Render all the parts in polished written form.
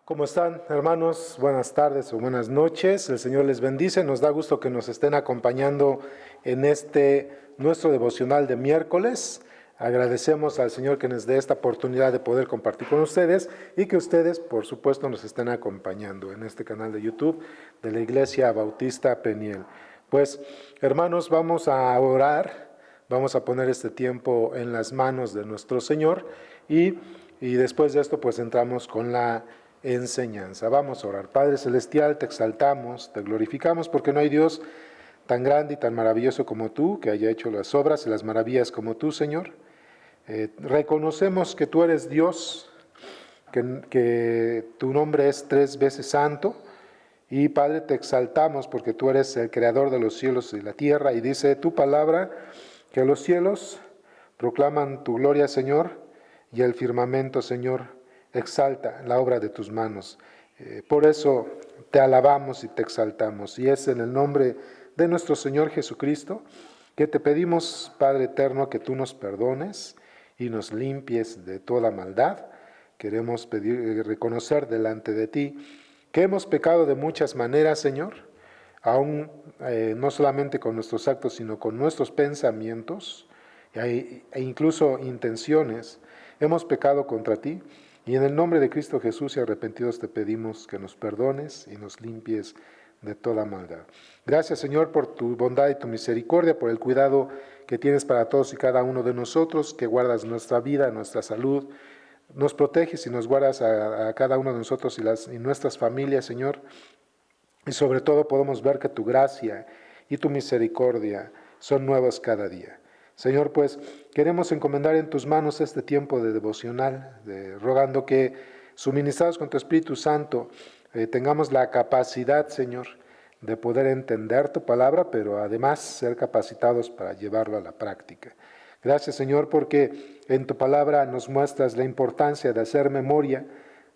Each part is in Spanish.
¿Cómo están, hermanos? Buenas tardes o buenas noches. El Señor les bendice. Nos da gusto que nos estén acompañando en nuestro devocional de miércoles. Agradecemos al Señor que nos dé esta oportunidad de poder compartir con ustedes y que ustedes, por supuesto, nos estén acompañando en este canal de YouTube de la Iglesia Bautista Peniel. Pues, hermanos, vamos a orar, vamos a poner este tiempo en las manos de nuestro Señor y después de esto, pues entramos con la enseñanza. Vamos a orar. Padre Celestial, te exaltamos, te glorificamos porque no hay Dios tan grande y tan maravilloso como tú, que haya hecho las obras y las maravillas como tú, Señor. Reconocemos que tú eres Dios, que tu nombre es 3 veces santo, y Padre, te exaltamos porque tú eres el creador de los cielos y la tierra, y dice tu palabra que los cielos proclaman tu gloria, Señor, y el firmamento, Señor, exalta la obra de tus manos. Por eso te alabamos y te exaltamos. Y es en el nombre de nuestro Señor Jesucristo que te pedimos, Padre eterno, que tú nos perdones y nos limpies de toda maldad. Queremos reconocer delante de ti que hemos pecado de muchas maneras, Señor, aún no solamente con nuestros actos, sino con nuestros pensamientos e incluso intenciones. Hemos pecado contra ti. Y en el nombre de Cristo Jesús y arrepentidos te pedimos que nos perdones y nos limpies de toda maldad. Gracias, Señor, por tu bondad y tu misericordia, por el cuidado que tienes para todos y cada uno de nosotros, que guardas nuestra vida, nuestra salud, nos proteges y nos guardas a cada uno de nosotros y nuestras familias, Señor. Y sobre todo podemos ver que tu gracia y tu misericordia son nuevas cada día. Señor, pues queremos encomendar en tus manos este tiempo de devocional, rogando que, suministrados con tu Espíritu Santo, tengamos la capacidad, Señor, de poder entender tu palabra, pero además ser capacitados para llevarlo a la práctica. Gracias, Señor, porque en tu palabra nos muestras la importancia de hacer memoria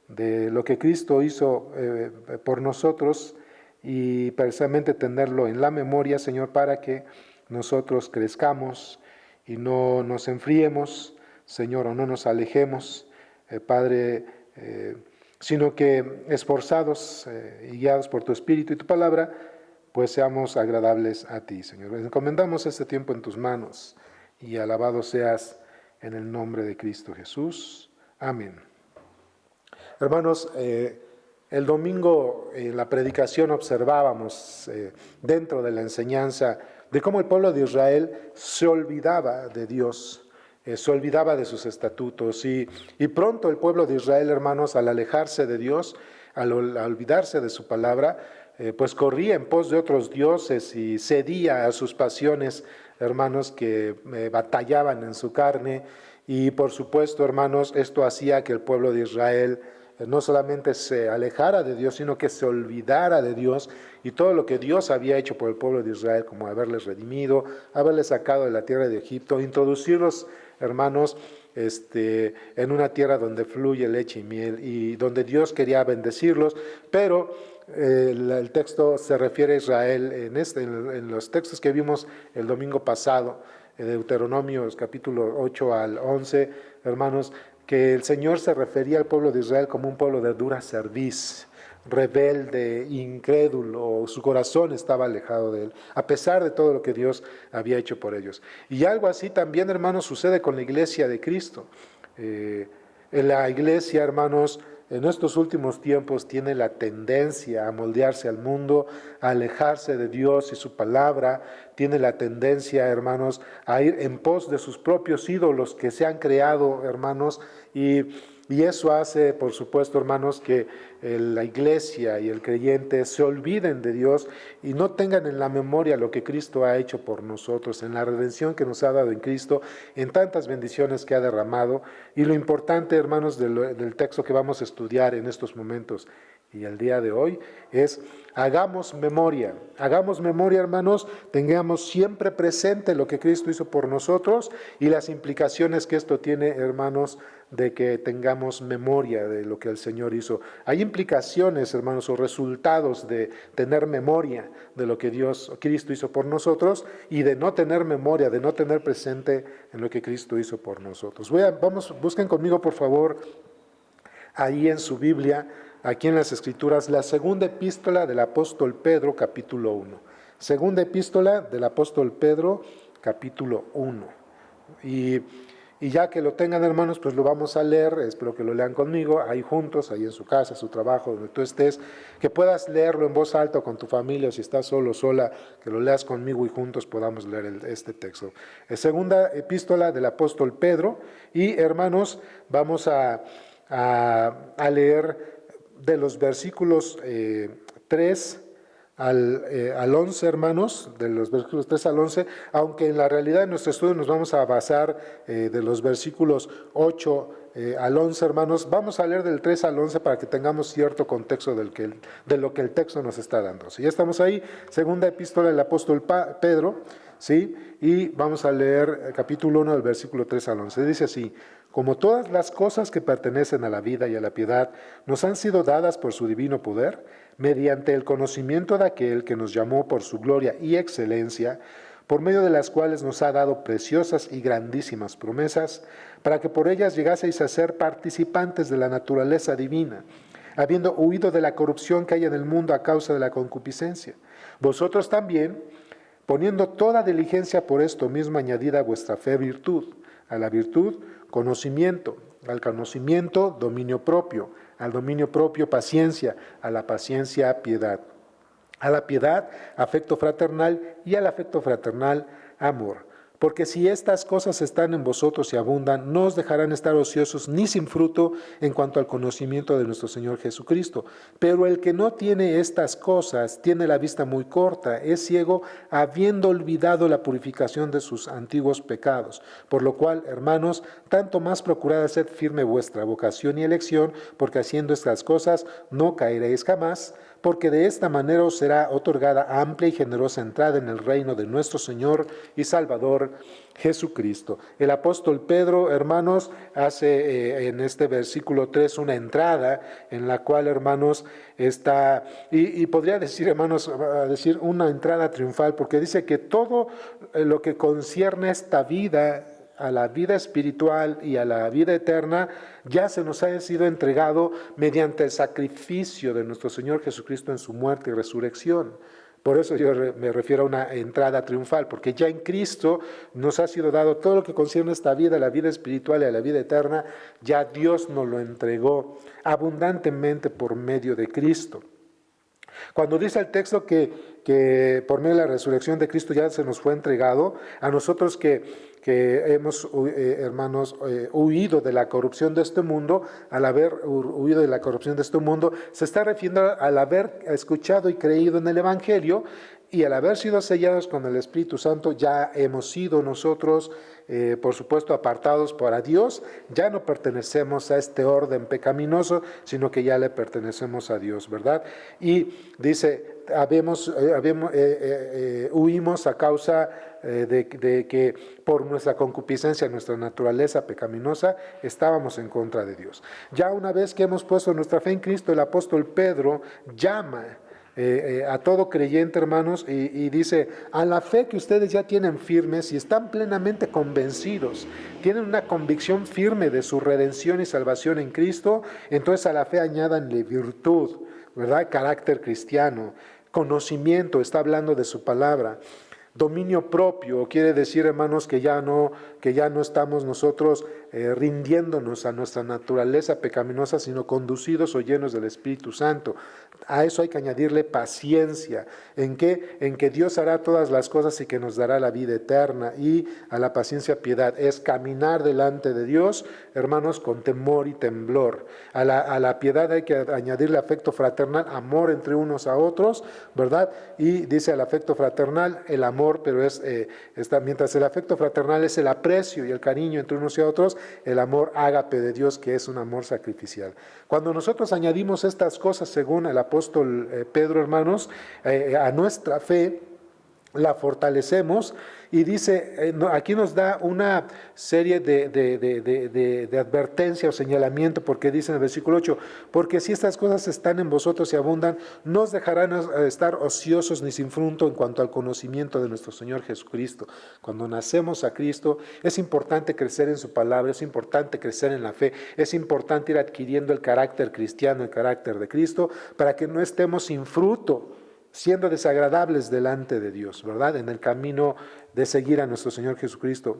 de lo que Cristo hizo por nosotros y precisamente tenerlo en la memoria, Señor, para que nosotros crezcamos y no nos enfriemos, Señor, o no nos alejemos, Padre, sino que esforzados y guiados por tu Espíritu y tu palabra, pues seamos agradables a ti, Señor. Encomendamos este tiempo en tus manos y alabado seas en el nombre de Cristo Jesús. Amén. Hermanos, el domingo en la predicación observábamos dentro de la enseñanza de cómo el pueblo de Israel se olvidaba de Dios, se olvidaba de sus estatutos y pronto el pueblo de Israel, hermanos, al alejarse de Dios, al olvidarse de su palabra, pues corría en pos de otros dioses y cedía a sus pasiones, hermanos, que batallaban en su carne. Y por supuesto, hermanos, esto hacía que el pueblo de Israel no solamente se alejara de Dios, sino que se olvidara de Dios y todo lo que Dios había hecho por el pueblo de Israel, como haberles redimido, haberles sacado de la tierra de Egipto, introducirlos, hermanos, en una tierra donde fluye leche y miel y donde Dios quería bendecirlos, pero el texto se refiere a Israel en los textos que vimos el domingo pasado, Deuteronomios capítulo 8 al 11, hermanos, que el Señor se refería al pueblo de Israel como un pueblo de dura cerviz, rebelde, incrédulo, su corazón estaba alejado de él, a pesar de todo lo que Dios había hecho por ellos. Y algo así también, hermanos, sucede con la iglesia de Cristo. En la iglesia, hermanos, en estos últimos tiempos tiene la tendencia a moldearse al mundo, a alejarse de Dios y su palabra, tiene la tendencia, hermanos, a ir en pos de sus propios ídolos que se han creado, hermanos, y eso hace, por supuesto, hermanos, que la iglesia y el creyente se olviden de Dios y no tengan en la memoria lo que Cristo ha hecho por nosotros, en la redención que nos ha dado en Cristo, en tantas bendiciones que ha derramado. Y lo importante, hermanos, del texto que vamos a estudiar en estos momentos y el día de hoy es hagamos memoria, hermanos, tengamos siempre presente lo que Cristo hizo por nosotros y las implicaciones que esto tiene, hermanos, de que tengamos memoria de lo que el Señor hizo. Hay implicaciones, hermanos, o resultados de tener memoria de lo que Cristo hizo por nosotros y de no tener memoria, de no tener presente en lo que Cristo hizo por nosotros. Busquen conmigo, por favor, ahí en su Biblia, aquí en las Escrituras la segunda epístola del apóstol Pedro, capítulo 1. Segunda epístola del apóstol Pedro, capítulo 1. Y ya que lo tengan, hermanos, pues lo vamos a leer, espero que lo lean conmigo, ahí juntos, ahí en su casa, su trabajo, donde tú estés, que puedas leerlo en voz alta con tu familia, o si estás solo o sola, que lo leas conmigo y juntos podamos leer este texto. Segunda epístola del apóstol Pedro, y hermanos, vamos a leer de los versículos 3 al 11, hermanos, de los versículos 3 al 11, aunque en la realidad en nuestro estudio nos vamos a basar de los versículos 8 al 11, hermanos. Vamos a leer del 3 al 11 para que tengamos cierto contexto de lo que el texto nos está dando. Si ya estamos ahí, segunda epístola del apóstol Pedro, ¿sí? Y vamos a leer capítulo 1 del versículo 3 al 11. Dice así: como todas las cosas que pertenecen a la vida y a la piedad nos han sido dadas por su divino poder, mediante el conocimiento de aquel que nos llamó por su gloria y excelencia, por medio de las cuales nos ha dado preciosas y grandísimas promesas, para que por ellas llegaseis a ser participantes de la naturaleza divina, habiendo huido de la corrupción que hay en el mundo a causa de la concupiscencia. Vosotros también, poniendo toda diligencia por esto mismo, añadida a vuestra fe virtud, a la virtud conocimiento, al conocimiento dominio propio, al dominio propio paciencia, a la paciencia piedad, a la piedad afecto fraternal y al afecto fraternal amor. Porque si estas cosas están en vosotros y abundan, no os dejarán estar ociosos ni sin fruto en cuanto al conocimiento de nuestro Señor Jesucristo. Pero el que no tiene estas cosas tiene la vista muy corta, es ciego, habiendo olvidado la purificación de sus antiguos pecados. Por lo cual, hermanos, tanto más procurad hacer firme vuestra vocación y elección, porque haciendo estas cosas no caeréis jamás, porque de esta manera os será otorgada amplia y generosa entrada en el reino de nuestro Señor y Salvador Jesucristo. El apóstol Pedro, hermanos, hace en este versículo 3 una entrada en la cual, hermanos, está, y podría decir, hermanos, decir una entrada triunfal, porque dice que todo lo que concierne a esta vida, a la vida espiritual y a la vida eterna, ya se nos ha sido entregado mediante el sacrificio de nuestro Señor Jesucristo en su muerte y resurrección. Por eso yo me refiero a una entrada triunfal, porque ya en Cristo nos ha sido dado todo lo que concierne a esta vida, a la vida espiritual y a la vida eterna, ya Dios nos lo entregó abundantemente por medio de Cristo. Cuando dice el texto que por medio de la resurrección de Cristo ya se nos fue entregado, a nosotros que hemos, hermanos, huido de la corrupción de este mundo, al haber huido de la corrupción de este mundo, se está refiriendo al haber escuchado y creído en el Evangelio, y al haber sido sellados con el Espíritu Santo, ya hemos sido nosotros, por supuesto, apartados para Dios. Ya no pertenecemos a este orden pecaminoso, sino que ya le pertenecemos a Dios, ¿verdad? Y dice, huimos a causa de que por nuestra concupiscencia, nuestra naturaleza pecaminosa, estábamos en contra de Dios. Ya una vez que hemos puesto nuestra fe en Cristo, el apóstol Pedro llama a todo creyente, hermanos, y dice, a la fe que ustedes ya tienen firmes y están plenamente convencidos, tienen una convicción firme de su redención y salvación en Cristo, entonces a la fe añádanle virtud, ¿verdad? Carácter cristiano, conocimiento, está hablando de su palabra. Dominio propio quiere decir, hermanos, que ya no estamos nosotros rindiéndonos a nuestra naturaleza pecaminosa, sino conducidos o llenos del Espíritu Santo. A eso hay que añadirle paciencia. ¿En qué? En que Dios hará todas las cosas y que nos dará la vida eterna. Y a la paciencia piedad. Es caminar delante de Dios, hermanos, con temor y temblor. A la piedad hay que añadirle afecto fraternal, amor entre unos a otros, ¿verdad? Y dice al afecto fraternal el amor, pero mientras el afecto fraternal es el aprecio y el cariño entre unos y otros, el amor ágape de Dios, que es un amor sacrificial. Cuando nosotros añadimos estas cosas, según el apóstol Pedro, hermanos, a nuestra fe, la fortalecemos. Y dice, aquí nos da una serie de advertencia o señalamiento, porque dice en el versículo 8, porque si estas cosas están en vosotros y abundan, no os dejarán estar ociosos ni sin fruto en cuanto al conocimiento de nuestro Señor Jesucristo. Cuando nacemos a Cristo, es importante crecer en su palabra, es importante crecer en la fe, es importante ir adquiriendo el carácter cristiano, el carácter de Cristo, para que no estemos sin fruto, siendo desagradables delante de Dios, ¿verdad? En el camino de seguir a nuestro Señor Jesucristo.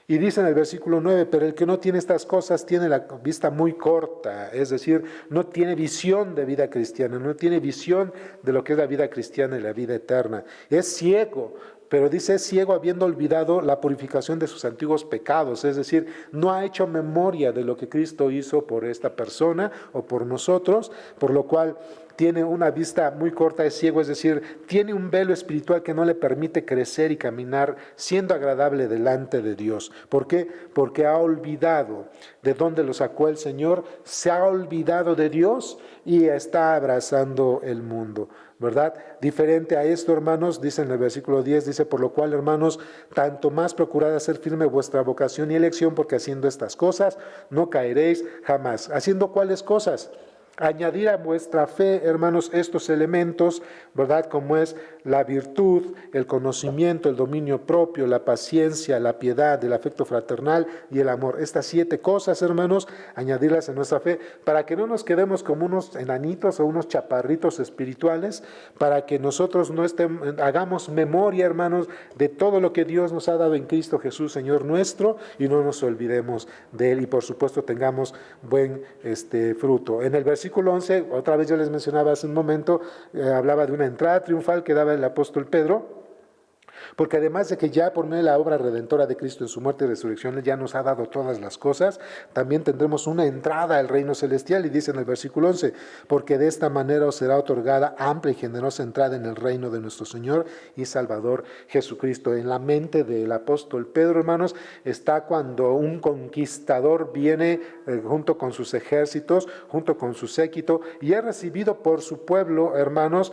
Y dice en el versículo 9, pero el que no tiene estas cosas tiene la vista muy corta, es decir, no tiene visión de vida cristiana, no tiene visión de lo que es la vida cristiana y la vida eterna. Es ciego, pero dice es ciego habiendo olvidado la purificación de sus antiguos pecados, es decir, no ha hecho memoria de lo que Cristo hizo por esta persona o por nosotros, por lo cual tiene una vista muy corta, es ciego, es decir, tiene un velo espiritual que no le permite crecer y caminar siendo agradable delante de Dios. ¿Por qué? Porque ha olvidado de dónde lo sacó el Señor, se ha olvidado de Dios y está abrazando el mundo, ¿verdad? Diferente a esto, hermanos, dice en el versículo 10, dice, por lo cual, hermanos, tanto más procurad hacer firme vuestra vocación y elección, porque haciendo estas cosas no caeréis jamás. ¿Haciendo cuáles cosas? Añadir a vuestra fe, hermanos, estos elementos, ¿verdad? Como es la virtud, el conocimiento, el dominio propio, la paciencia, la piedad, el afecto fraternal y el amor. Estas 7 cosas, hermanos, añadirlas en nuestra fe, para que no nos quedemos como unos enanitos o unos chaparritos espirituales, para que nosotros no hagamos memoria, hermanos, de todo lo que Dios nos ha dado en Cristo Jesús, Señor nuestro, y no nos olvidemos de Él, y por supuesto tengamos buen fruto. En el versículo 11, otra vez yo les mencionaba hace un momento, hablaba de una entrada triunfal que daba el apóstol Pedro, porque además de que ya por medio de la obra redentora de Cristo en su muerte y resurrección, Él ya nos ha dado todas las cosas, también tendremos una entrada al reino celestial, y dice en el versículo 11, porque de esta manera os será otorgada amplia y generosa entrada en el reino de nuestro Señor y Salvador Jesucristo. En la mente del apóstol Pedro, hermanos, está cuando un conquistador viene junto con sus ejércitos, junto con su séquito, y es recibido por su pueblo, hermanos,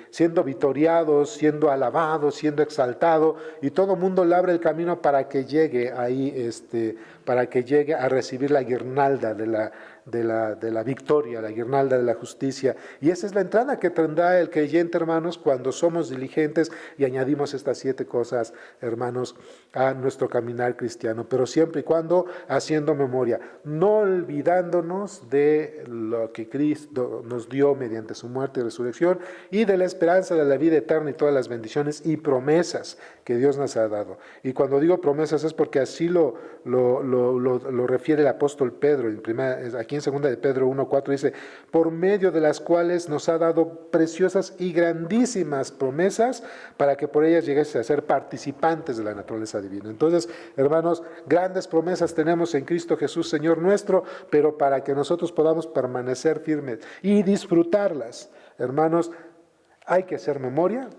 siendo vitoriados, siendo alabado, siendo exaltado, y todo mundo le abre el camino para que llegue ahí, para que llegue a recibir la guirnalda de la victoria, la guirnalda de la justicia. Y esa es la entrada que tendrá el creyente, hermanos, cuando somos diligentes y añadimos estas 7 cosas, hermanos, a nuestro caminar cristiano, pero siempre y cuando haciendo memoria, no olvidándonos de lo que Cristo nos dio mediante su muerte y resurrección, y de la esperanza de la vida eterna y todas las bendiciones y promesas que Dios nos ha dado. Y cuando digo promesas es porque así lo refiere el apóstol Pedro, aquí en 2 de Pedro 1:4 dice, por medio de las cuales nos ha dado preciosas y grandísimas promesas, para que por ellas llegues a ser participantes de la naturaleza divina. Entonces, hermanos, grandes promesas tenemos en Cristo Jesús, Señor nuestro, pero para que nosotros podamos permanecer firmes y disfrutarlas, hermanos, hay que hacer memoria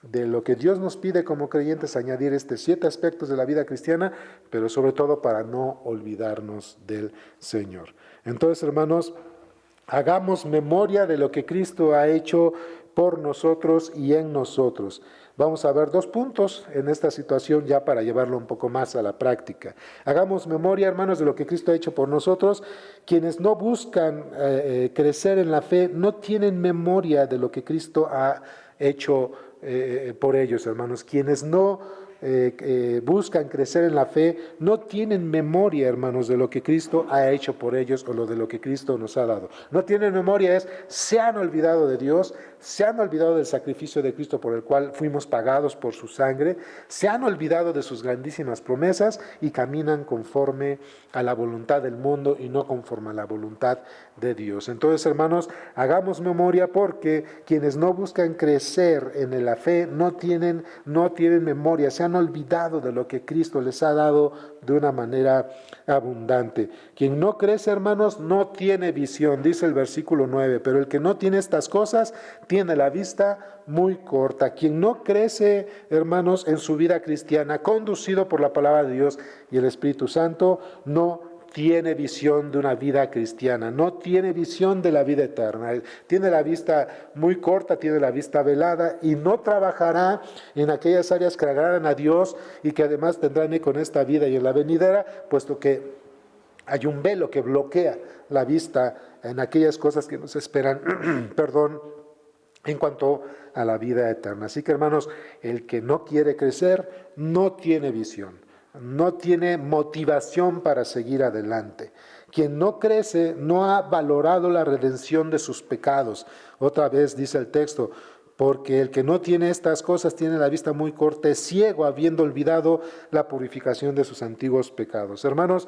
de lo que Dios nos pide como creyentes, añadir 7 aspectos de la vida cristiana, pero sobre todo para no olvidarnos del Señor. Entonces, hermanos, hagamos memoria de lo que Cristo ha hecho por nosotros y en nosotros. Vamos a ver 2 puntos en esta situación ya para llevarlo un poco más a la práctica. Hagamos memoria, hermanos, de lo que Cristo ha hecho por nosotros. Quienes no buscan crecer en la fe no tienen memoria de lo que Cristo ha hecho por ellos, hermanos. Quienes no buscan crecer en la fe no tienen memoria, hermanos, de lo que Cristo ha hecho por ellos o de lo que Cristo nos ha dado. No tienen memoria, se han olvidado de Dios, se han olvidado del sacrificio de Cristo por el cual fuimos pagados por su sangre, se han olvidado de sus grandísimas promesas y caminan conforme a la voluntad del mundo y no conforme a la voluntad de Dios. Entonces, hermanos, hagamos memoria, porque quienes no buscan crecer en la fe no tienen memoria, se han olvidado de lo que Cristo les ha dado de una manera abundante. Quien no crece, hermanos, no tiene visión, dice el versículo 9, pero el que no tiene estas cosas tiene la vista muy corta. Quien no crece, hermanos, en su vida cristiana, conducido por la palabra de Dios y el Espíritu Santo, no tiene visión de una vida cristiana, no tiene visión de la vida eterna. Tiene la vista muy corta, tiene la vista velada y no trabajará en aquellas áreas que agradan a Dios y que además tendrán eco en esta vida y en la venidera, puesto que hay un velo que bloquea la vista en aquellas cosas que nos esperan, perdón, en cuanto a la vida eterna. Así que, hermanos, el que no quiere crecer no tiene visión, no tiene motivación para seguir adelante. Quien no crece no ha valorado la redención de sus pecados. Otra vez dice el texto, porque el que no tiene estas cosas tiene la vista muy corta, es ciego, habiendo olvidado la purificación de sus antiguos pecados. Hermanos,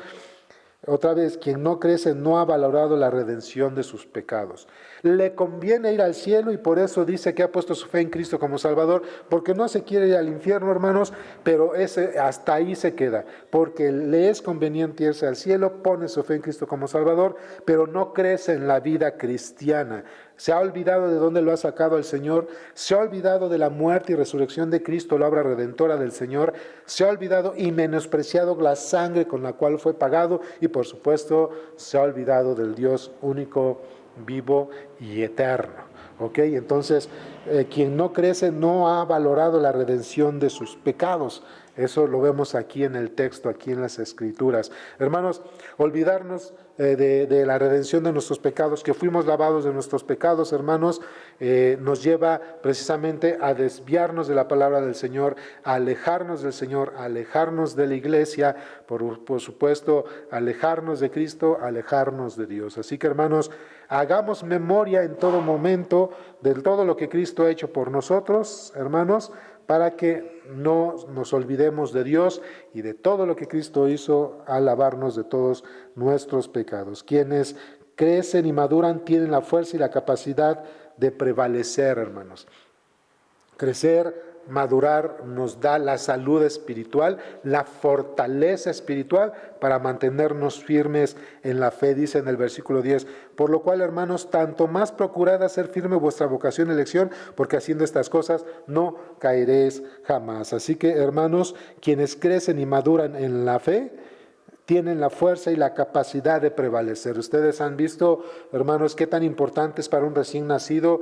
otra vez, quien no crece no ha valorado la redención de sus pecados. Le conviene ir al cielo y por eso dice que ha puesto su fe en Cristo como Salvador, porque no se quiere ir al infierno, hermanos, pero hasta ahí se queda, porque le es conveniente irse al cielo, pone su fe en Cristo como Salvador, pero no crece en la vida cristiana. Se ha olvidado de dónde lo ha sacado el Señor, se ha olvidado de la muerte y resurrección de Cristo, la obra redentora del Señor, se ha olvidado y menospreciado la sangre con la cual fue pagado y por supuesto se ha olvidado del Dios único, vivo y eterno. ¿Ok? Entonces, quien no crece no ha valorado la redención de sus pecados. Eso lo vemos aquí en el texto, aquí en las Escrituras. Hermanos, olvidarnos de la redención de nuestros pecados, que fuimos lavados de nuestros pecados, hermanos, nos lleva precisamente a desviarnos de la palabra del Señor, a alejarnos del Señor, a alejarnos de la iglesia, por supuesto, alejarnos de Cristo, alejarnos de Dios. Así que, hermanos, hagamos memoria en todo momento de todo lo que Cristo ha hecho por nosotros, hermanos, para que no nos olvidemos de Dios y de todo lo que Cristo hizo al lavarnos de todos nuestros pecados. Quienes crecen y maduran tienen la fuerza y la capacidad de prevalecer, hermanos. Crecer, madurar nos da la salud espiritual, la fortaleza espiritual para mantenernos firmes en la fe, dice en el versículo 10. Por lo cual, hermanos, tanto más procurad hacer firme vuestra vocación y elección, porque haciendo estas cosas no caeréis jamás. Así que, hermanos, quienes crecen y maduran en la fe, tienen la fuerza y la capacidad de prevalecer. Ustedes han visto, hermanos, qué tan importante es para un recién nacido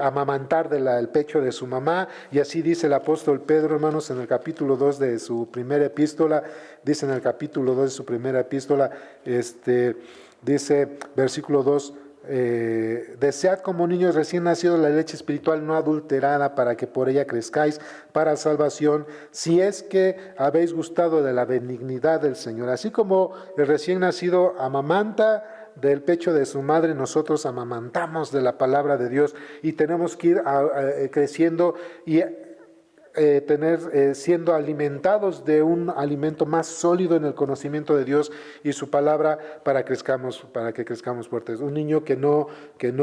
amamantar del pecho de su mamá. Y así dice el apóstol Pedro, hermanos, en el capítulo 2 de su primera epístola. Dice en el capítulo 2 de su primera epístola, dice, versículo 2, desead como niños recién nacidos la leche espiritual no adulterada para que por ella crezcáis para salvación, si es que habéis gustado de la benignidad del Señor. Así como el recién nacido amamanta del pecho de su madre, nosotros amamantamos de la palabra de Dios y tenemos que ir creciendo y siendo alimentados de un alimento más sólido en el conocimiento de Dios y su palabra para que crezcamos fuertes. Un niño que no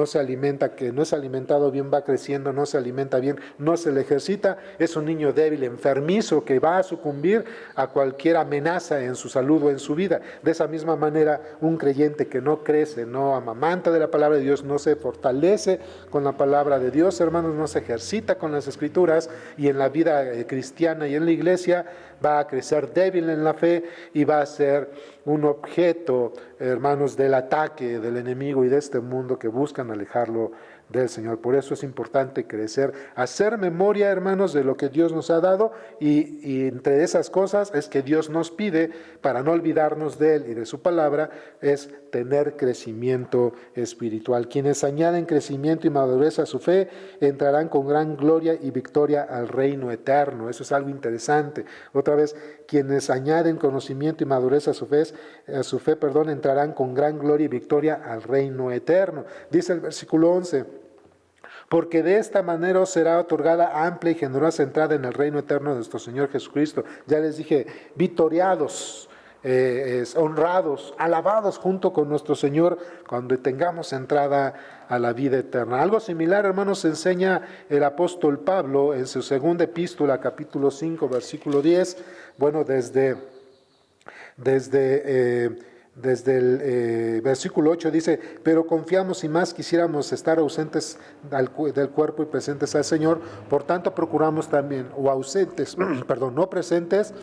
se alimenta, que no es alimentado bien, va creciendo, no se alimenta bien, no se le ejercita, es un niño débil, enfermizo, que va a sucumbir a cualquier amenaza en su salud o en su vida. De esa misma manera, un creyente que no crece, no amamanta de la palabra de Dios, no se fortalece con la palabra de Dios, hermanos, no se ejercita con las Escrituras y en la vida cristiana y en la iglesia, va a crecer débil en la fe y va a ser un objeto, hermanos, del ataque del enemigo y de este mundo que buscan alejarlo del Señor. Por eso es importante crecer, hacer memoria, hermanos, de lo que Dios nos ha dado y entre esas cosas es que Dios nos pide, para no olvidarnos de Él y de su palabra, es tener crecimiento espiritual. Quienes añaden crecimiento y madurez a su fe entrarán con gran gloria y victoria al reino eterno. Eso es algo interesante. Otra vez, quienes añaden conocimiento y madurez a su fe, entrarán con gran gloria y victoria al reino eterno. Dice el versículo 11, porque de esta manera os será otorgada amplia y generosa entrada en el reino eterno de nuestro Señor Jesucristo. Ya les dije, victoriados, honrados, alabados junto con nuestro Señor cuando tengamos entrada a la vida eterna. Algo similar, hermanos, enseña el apóstol Pablo en su segunda epístola, capítulo 5, versículo 10. Bueno, desde el versículo 8 dice, pero confiamos y más quisiéramos estar ausentes del cuerpo y presentes al Señor, por tanto procuramos también, o ausentes, perdón, no presentes,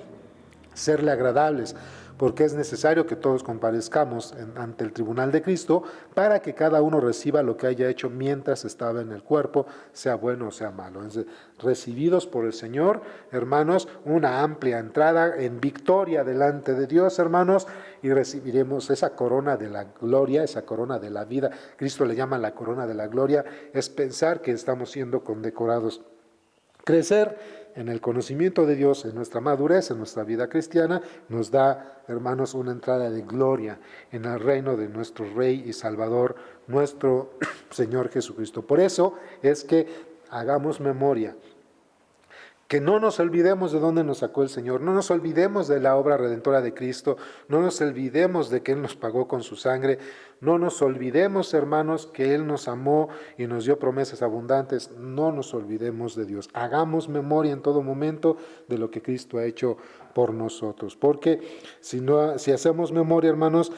serle agradables, porque es necesario que todos comparezcamos ante el tribunal de Cristo para que cada uno reciba lo que haya hecho mientras estaba en el cuerpo, sea bueno o sea malo. Entonces, recibidos por el Señor, hermanos, una amplia entrada en victoria delante de Dios, hermanos, y recibiremos esa corona de la gloria, esa corona de la vida. Cristo le llama la corona de la gloria, es pensar que estamos siendo condecorados. Crecer en el conocimiento de Dios, en nuestra madurez, en nuestra vida cristiana, nos da, hermanos, una entrada de gloria en el reino de nuestro Rey y Salvador, nuestro Señor Jesucristo. Por eso es que hagamos memoria, que no nos olvidemos de dónde nos sacó el Señor, no nos olvidemos de la obra redentora de Cristo, no nos olvidemos de que Él nos pagó con su sangre, no nos olvidemos, hermanos, que Él nos amó y nos dio promesas abundantes, no nos olvidemos de Dios. Hagamos memoria en todo momento de lo que Cristo ha hecho por nosotros, porque si hacemos memoria, hermanos,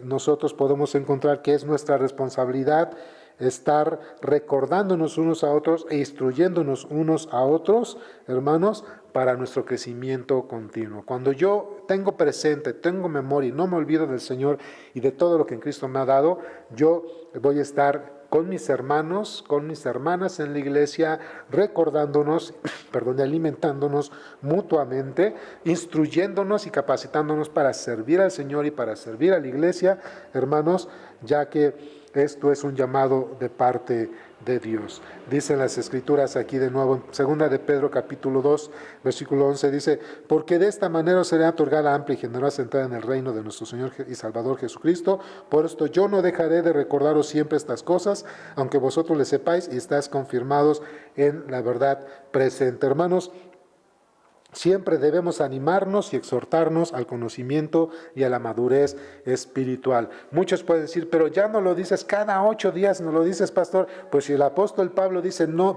nosotros podemos encontrar que es nuestra responsabilidad estar recordándonos unos a otros e instruyéndonos unos a otros, hermanos, para nuestro crecimiento continuo. Cuando yo tengo presente, tengo memoria y no me olvido del Señor y de todo lo que en Cristo me ha dado, yo voy a estar con mis hermanos, con mis hermanas en la iglesia, recordándonos, perdón, alimentándonos mutuamente, instruyéndonos y capacitándonos para servir al Señor y para servir a la iglesia, hermanos, ya que esto es un llamado de parte de Dios. Dicen las Escrituras aquí de nuevo, en 2 de Pedro capítulo 2, versículo 11, dice, porque de esta manera será otorgada amplia y generosa entrada en el reino de nuestro Señor y Salvador Jesucristo. Por esto yo no dejaré de recordaros siempre estas cosas, aunque vosotros les sepáis y estáis confirmados en la verdad presente. Hermanos, siempre debemos animarnos y exhortarnos al conocimiento y a la madurez espiritual. Muchos pueden decir, pero ya no lo dices cada 8 días, no lo dices, pastor. Pues si el apóstol Pablo dice, no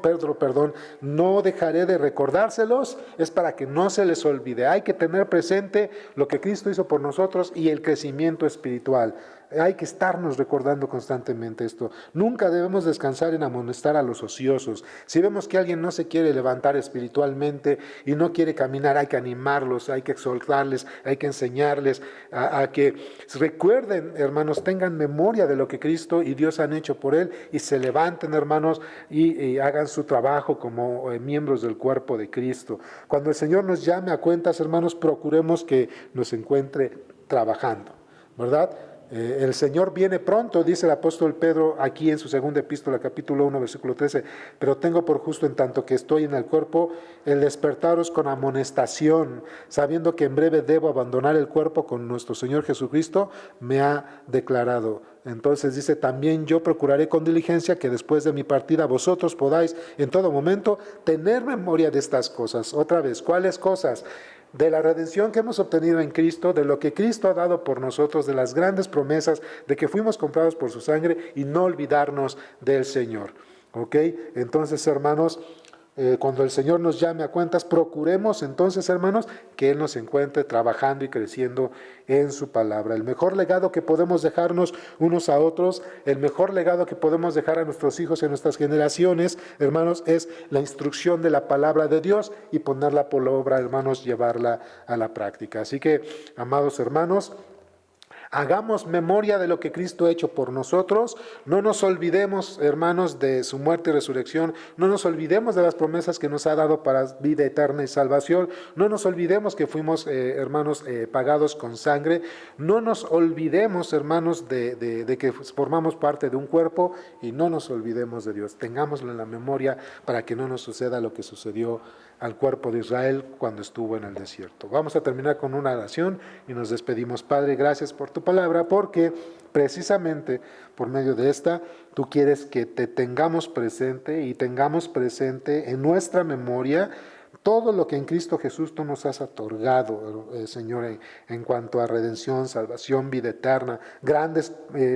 dejaré de recordárselos, es para que no se les olvide. Hay que tener presente lo que Cristo hizo por nosotros y el crecimiento espiritual. Hay que estarnos recordando constantemente esto. Nunca debemos descansar en amonestar a los ociosos. Si vemos que alguien no se quiere levantar espiritualmente y no quiere caminar, hay que animarlos, hay que exhortarles, hay que enseñarles a que recuerden, hermanos, tengan memoria de lo que Cristo y Dios han hecho por Él y se levanten, hermanos, y hagan su trabajo como miembros del cuerpo de Cristo. Cuando el Señor nos llame a cuentas, hermanos, procuremos que nos encuentre trabajando, ¿verdad? El Señor viene pronto, dice el apóstol Pedro aquí en su segunda epístola, capítulo 1, versículo 13, pero tengo por justo en tanto que estoy en el cuerpo, el despertaros con amonestación, sabiendo que en breve debo abandonar el cuerpo con nuestro Señor Jesucristo, me ha declarado. Entonces dice, también yo procuraré con diligencia que después de mi partida vosotros podáis en todo momento tener memoria de estas cosas. Otra vez, ¿cuáles cosas? De la redención que hemos obtenido en Cristo, de lo que Cristo ha dado por nosotros, de las grandes promesas, de que fuimos comprados por su sangre y no olvidarnos del Señor. ¿Ok? Entonces, hermanos, cuando el Señor nos llame a cuentas, procuremos entonces, hermanos, que Él nos encuentre trabajando y creciendo en su palabra. El mejor legado que podemos dejarnos unos a otros, el mejor legado que podemos dejar a nuestros hijos y a nuestras generaciones, hermanos, es la instrucción de la palabra de Dios y ponerla por la obra, hermanos, llevarla a la práctica. Así que, amados hermanos, hagamos memoria de lo que Cristo ha hecho por nosotros. No nos olvidemos, hermanos, de su muerte y resurrección. No nos olvidemos de las promesas que nos ha dado para vida eterna y salvación. No nos olvidemos que fuimos, hermanos, pagados con sangre. No nos olvidemos, hermanos, de que formamos parte de un cuerpo y no nos olvidemos de Dios. Tengámoslo en la memoria para que no nos suceda lo que sucedió al cuerpo de Israel cuando estuvo en el desierto. Vamos a terminar con una oración y nos despedimos. Padre, gracias por tu palabra, porque precisamente por medio de esta, tú quieres que te tengamos presente y tengamos presente en nuestra memoria todo lo que en Cristo Jesús tú nos has otorgado, Señor, en cuanto a redención, salvación, vida eterna, grandes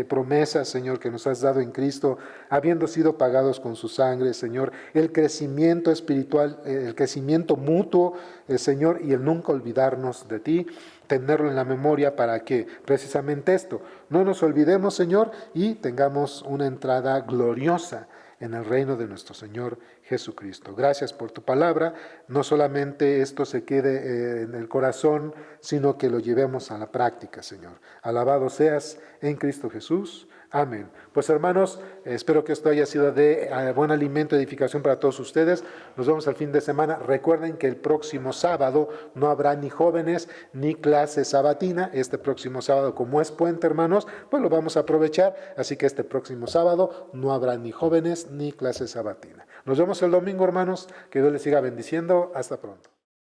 promesas, Señor, que nos has dado en Cristo, habiendo sido pagados con su sangre, Señor, el crecimiento espiritual, el crecimiento mutuo, Señor, y el nunca olvidarnos de ti, tenerlo en la memoria para que precisamente esto, no nos olvidemos, Señor, y tengamos una entrada gloriosa en el reino de nuestro Señor Jesucristo. Gracias por tu palabra. No solamente esto se quede en el corazón, sino que lo llevemos a la práctica, Señor. Alabado seas en Cristo Jesús. Amén. Pues hermanos, espero que esto haya sido de buen alimento, edificación para todos ustedes. Nos vemos al fin de semana. Recuerden que el próximo sábado no habrá ni jóvenes ni clase sabatina. Este próximo sábado, como es puente, hermanos, pues lo vamos a aprovechar. Así que este próximo sábado no habrá ni jóvenes ni clase sabatina. Nos vemos el domingo, hermanos. Que Dios les siga bendiciendo. Hasta pronto.